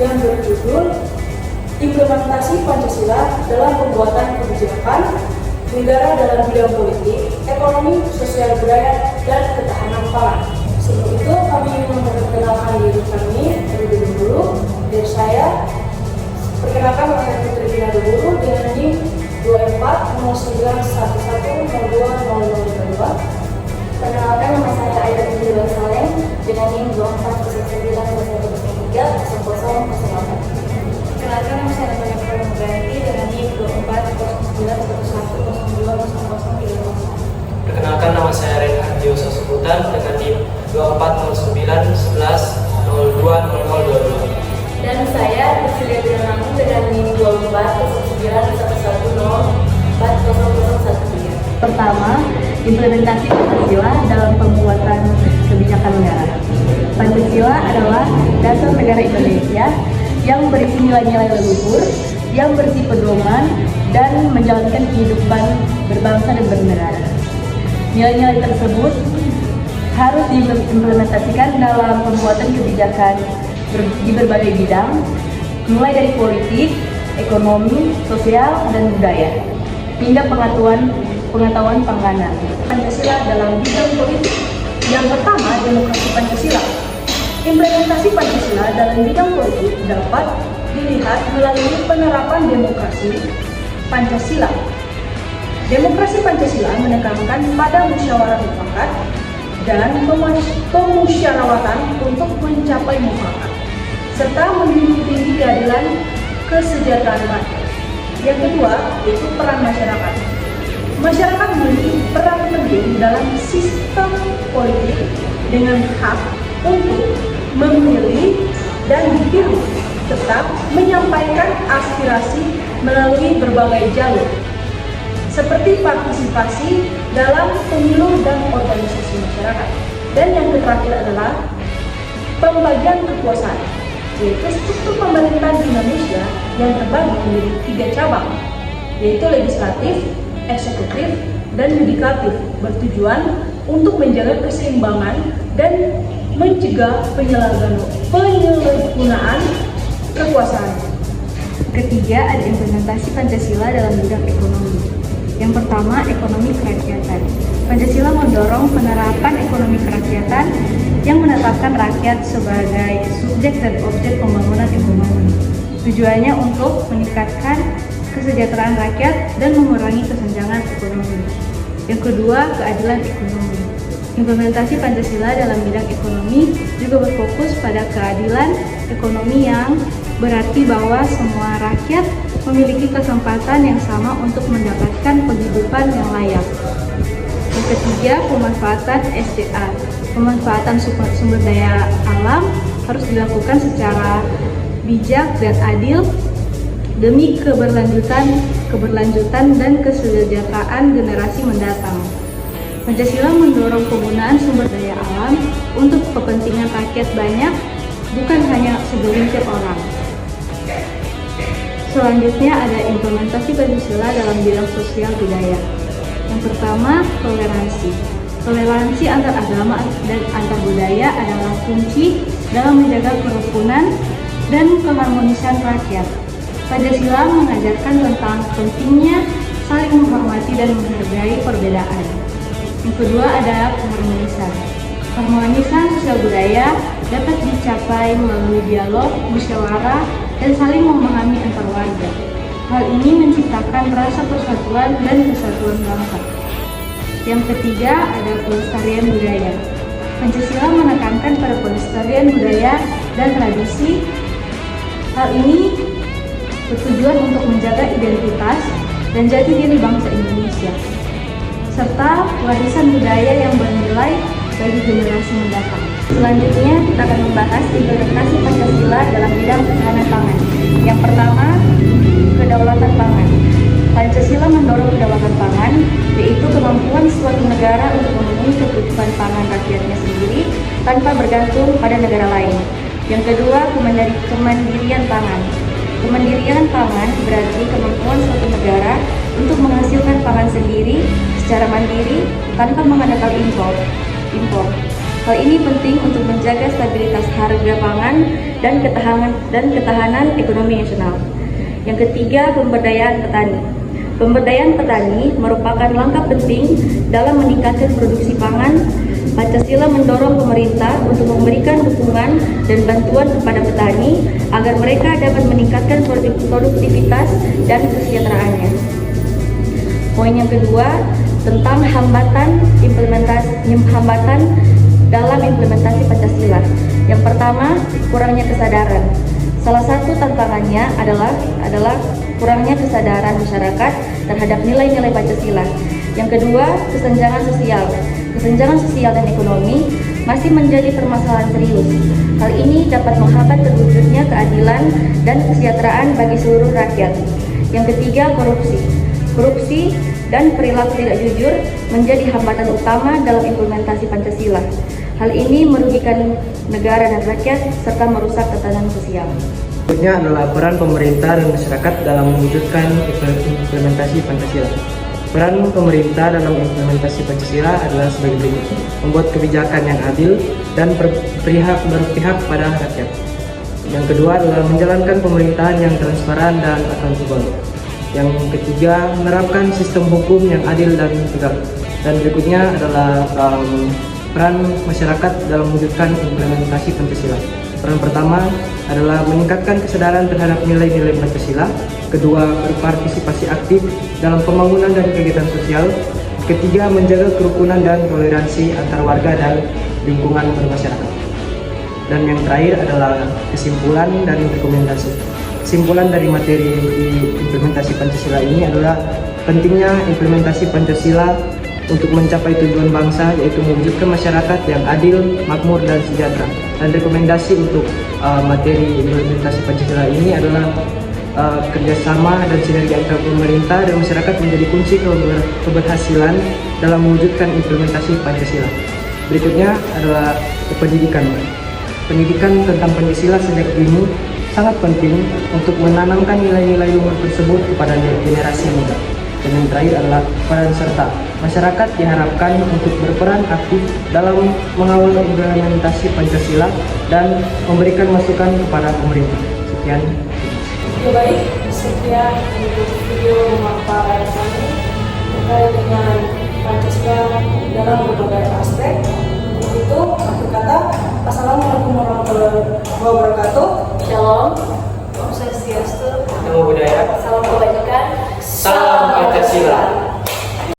yang berjudul Implementasi Pancasila dalam Pembuatan Kebijakan Negara dalam Bidang Politik, Ekonomi, Sosial Budaya, dan Ketahanan Pangan. Sebelum itu kami ingin memperkenalkan diri kami terlebih dahulu. Dari saya, perkenalkan saya Putri Dina dulu dengan NIM 240911020022. Perkenalkan, nama saya Aida Binti Saleh dengan NIM 240911030008. Perkenalkan, nama saya Natalia Pramugranti dengan NIM 240911020030. Perkenalkan, nama saya Renhard Dioso Sebutan dengan NIM 240911020022. Dan saya Priscilia Binanang dengan NIM 240911040013. Pertama, implementasi Pancasila dalam pembuatan kebijakan negara. Pancasila adalah dasar negara Indonesia yang berisi nilai-nilai leluhur, yang bersih pedoman, dan menjalankan kehidupan berbangsa dan bernegara. Nilai-nilai tersebut harus diimplementasikan dalam pembuatan kebijakan di berbagai bidang, mulai dari politik, ekonomi, sosial, dan budaya, hingga pengetahuan panganan. Pancasila dalam bidang politik. Yang pertama, demokrasi Pancasila. Implementasi Pancasila dalam bidang politik dapat dilihat melalui penerapan demokrasi Pancasila. Demokrasi Pancasila menekankan pada musyawarah mufakat dan pemusyawaratan untuk mencapai mufakat, serta menjunjung tinggi keadilan kesejahteraan rakyat. Yang kedua, yaitu peran masyarakat. Masyarakat memiliki peran penting dalam sistem politik dengan hak untuk memilih dan dipilih, tetap menyampaikan aspirasi melalui berbagai jalur, seperti partisipasi dalam pemilu dan organisasi masyarakat. Dan yang terakhir adalah pembagian kekuasaan, yaitu struktur pemerintahan di Indonesia yang terbagi menjadi 3 cabang, yaitu legislatif, eksekutif, dan yudikatif, bertujuan untuk menjaga keseimbangan dan mencegah penyalahgunaan kekuasaan. Ketiga, ada implementasi Pancasila dalam bidang ekonomi. Yang pertama, ekonomi kerakyatan. Pancasila mendorong penerapan ekonomi kerakyatan yang menetapkan rakyat sebagai subjek dan objek pembangunan ekonomi. Tujuannya untuk meningkatkan kesejahteraan rakyat dan mengurangi kesenjangan ekonomi. Yang kedua, keadilan ekonomi. Implementasi Pancasila dalam bidang ekonomi juga berfokus pada keadilan ekonomi yang berarti bahwa semua rakyat memiliki kesempatan yang sama untuk mendapatkan penghidupan yang layak. Yang ketiga, pemanfaatan SDA. Pemanfaatan sumber daya alam harus dilakukan secara bijak dan adil demi keberlanjutan dan kesejahteraan generasi mendatang. Pancasila mendorong penggunaan sumber daya alam untuk kepentingan rakyat banyak, bukan hanya segelintir orang. Selanjutnya ada implementasi Pancasila dalam bidang sosial budaya. Yang pertama, toleransi. Toleransi antar agama dan antar budaya adalah kunci dalam menjaga kerukunan dan keharmonisan rakyat. Pancasila mengajarkan tentang pentingnya saling menghormati dan menghargai perbedaan. Yang kedua ada keharmonisan. Harmonisan sosial budaya dapat dicapai melalui dialog, musyawarah, dan saling memahami antar warga. Hal ini menciptakan rasa persatuan dan kesatuan bangsa. Yang ketiga ada pelestarian budaya. Pancasila menekankan pada pelestarian budaya dan tradisi. Hal ini bertujuan untuk menjaga identitas dan jati diri bangsa Indonesia, serta warisan budaya yang bernilai bagi generasi mendatang. Selanjutnya kita akan membahas implementasi Pancasila dalam bidang ketahanan pangan. Yang pertama, kedaulatan pangan. Pancasila mendorong kedaulatan pangan, yaitu kemampuan suatu negara untuk memenuhi kebutuhan pangan rakyatnya sendiri tanpa bergantung pada negara lain. Yang kedua, kemandirian pangan. Kemandirian pangan berarti kemampuan suatu negara untuk menghasilkan pangan sendiri secara mandiri tanpa mengandalkan impor. Hal ini penting untuk menjaga stabilitas harga pangan dan ketahanan ekonomi nasional. Yang ketiga, pemberdayaan petani. Pemberdayaan petani merupakan langkah penting dalam meningkatkan produksi pangan. Pancasila mendorong pemerintah untuk memberikan dukungan dan bantuan kepada petani agar mereka dapat meningkatkan produktivitas dan kesejahteraannya. Poin yang kedua, tentang hambatan dalam implementasi Pancasila. Yang pertama, kurangnya kesadaran. Salah satu tantangannya adalah kurangnya kesadaran masyarakat terhadap nilai-nilai Pancasila. Yang kedua, kesenjangan sosial. Kesenjangan sosial dan ekonomi masih menjadi permasalahan serius. Hal ini dapat menghambat terwujudnya keadilan dan kesejahteraan bagi seluruh rakyat. Yang ketiga, korupsi. Korupsi dan perilaku tidak jujur menjadi hambatan utama dalam implementasi Pancasila. Hal ini merugikan negara dan rakyat serta merusak tatanan sosial. Berikutnya adalah peran pemerintah dan masyarakat dalam mewujudkan implementasi Pancasila. Peran pemerintah dalam implementasi Pancasila adalah sebagai berikut: membuat kebijakan yang adil dan berpihak pada rakyat. Yang kedua adalah menjalankan pemerintahan yang transparan dan akuntabel. Yang ketiga, menerapkan sistem hukum yang adil dan tegak. Dan berikutnya adalah peran masyarakat dalam mewujudkan implementasi Pancasila. Peran pertama adalah meningkatkan kesadaran terhadap nilai-nilai Pancasila. Kedua, berpartisipasi aktif dalam pembangunan dan kegiatan sosial. Ketiga, menjaga kerukunan dan toleransi antar warga dan lingkungan bermasyarakat. Dan yang terakhir adalah kesimpulan dan rekomendasi. Kesimpulan dari materi implementasi Pancasila ini adalah pentingnya implementasi Pancasila untuk mencapai tujuan bangsa, yaitu mewujudkan masyarakat yang adil, makmur, dan sejahtera. Dan rekomendasi untuk materi implementasi Pancasila ini adalah kerjasama dan sinergi antara pemerintah dan masyarakat menjadi kunci keberhasilan dalam mewujudkan implementasi Pancasila. Berikutnya adalah pendidikan. Pendidikan tentang Pancasila sejak dini sangat penting untuk menanamkan nilai-nilai luhur tersebut kepada generasi muda. Dan yang terakhir adalah peran serta. Masyarakat diharapkan untuk berperan aktif dalam mengawal implementasi Pancasila dan memberikan masukan kepada pemerintah. Sekian. Ya baik, sekian untuk video pemaparan kami terkait dengan Pancasila dalam berbagai aspek. Untuk itu, akhir kata, Assalamualaikum warahmatullahi wabarakatuh. Shalom, Om Swastiastu, Namo Buddhaya. salam kebajikan, Salam Pancasila.